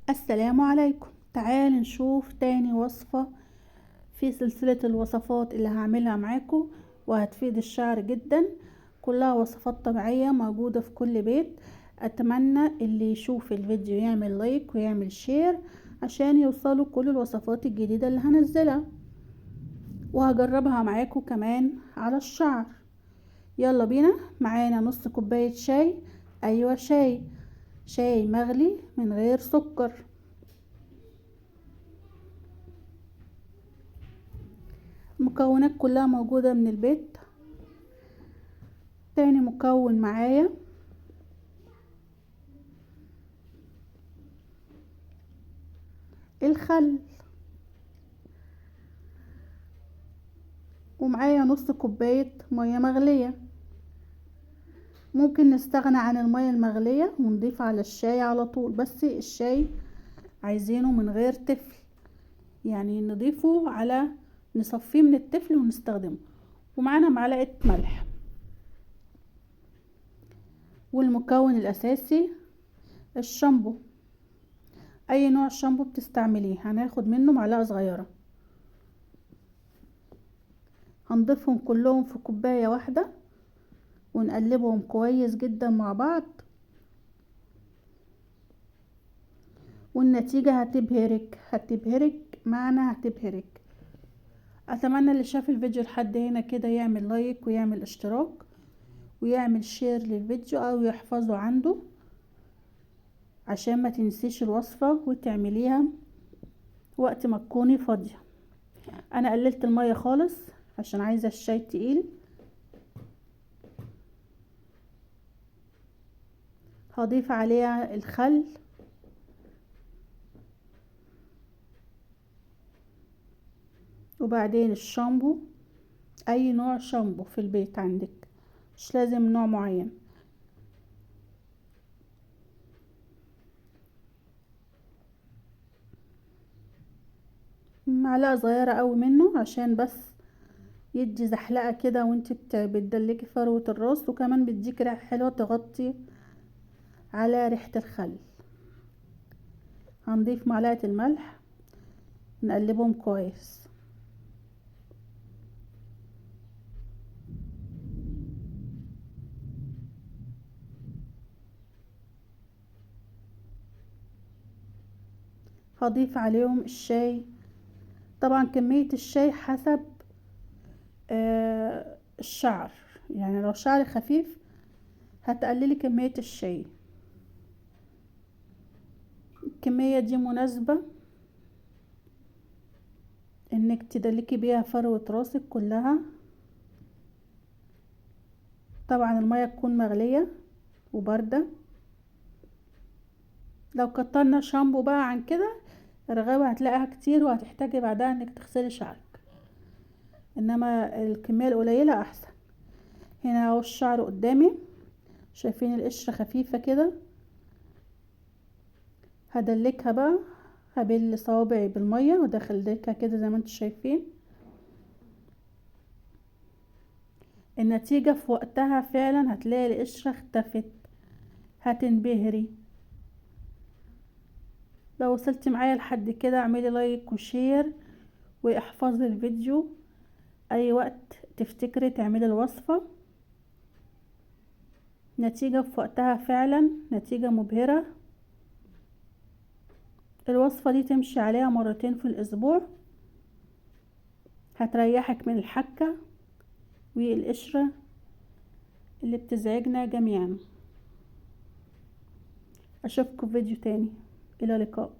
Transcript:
السلام عليكم. تعال نشوف تاني وصفة في سلسلة الوصفات اللي هعملها معاكم وهتفيد الشعر جدا. كلها وصفات طبيعية موجودة في كل بيت. اتمنى اللي يشوف الفيديو يعمل لايك ويعمل شير عشان يوصلوا كل الوصفات الجديدة اللي هنزلها، وهجربها معاكم كمان على الشعر. يلا بينا. معانا نص كوباية شاي، ايوه شاي مغلي من غير سكر. المكونات كلها موجودة من البيت. تاني مكون معايا الخل، ومعايا نص كوباية مية مغلية. ممكن نستغنى عن المية المغلية ونضيف على الشاي على طول، بس الشاي عايزينه من غير تفل، يعني نضيفه على نصفيه من التفل ونستخدمه. ومعانا معلقة ملح. والمكون الاساسي الشامبو، اي نوع شامبو بتستعمليه هناخد منه معلقة صغيرة. هنضيفهم كلهم في كوباية واحدة ونقلبهم كويس جدا مع بعض، والنتيجة هتبهرك معنا، هتبهرك. اتمنى اللي شاف الفيديو لحد هنا كده يعمل لايك ويعمل اشتراك ويعمل شير للفيديو او يحفظه عنده عشان ما تنسيش الوصفة وتعمليها وقت ما تكوني فاضية. انا قللت المية خالص عشان عايزة الشاي تقيل. هضيف عليها الخل وبعدين الشامبو، اي نوع شامبو في البيت عندك، مش لازم نوع معين. معلقة صغيرة قوي منه عشان بس يدي زحلقة كده وانت بتدلكي فروة الراس، وكمان بيديك ريحة حلوة تغطي على ريحة الخل. هنضيف معلقة الملح، نقلبهم كويس. هضيف عليهم الشاي. طبعا كمية الشاي حسب الشعر، يعني لو شعر خفيف هتقللي كمية الشاي. الكمية دي مناسبة انك تدلكي بيها فروة راسك كلها. طبعا المية تكون مغلية وباردة. لو كترنا شامبو بقى عن كده الرغاوة هتلاقيها كتير وهتحتاجي بعدها انك تغسلي شعرك، انما الكمية القليلة احسن. هنا اهو الشعر قدامي، شايفين القشرة خفيفة كده. هدلكها بقى، هبل صوابعي بالمية وادخلها كده زي ما انتم شايفين. النتيجة في وقتها فعلا هتلاقي القشرة اختفت، هتنبهري. لو وصلتي معايا لحد كده اعملي لايك وشير واحفظي الفيديو، اي وقت تفتكري تعملي الوصفة. نتيجة في وقتها فعلا، نتيجة مبهرة. الوصفة دي تمشي عليها مرتين في الاسبوع، هتريحك من الحكة والقشرة اللي بتزعجنا جميعا. اشوفكم في فيديو تاني، الى اللقاء.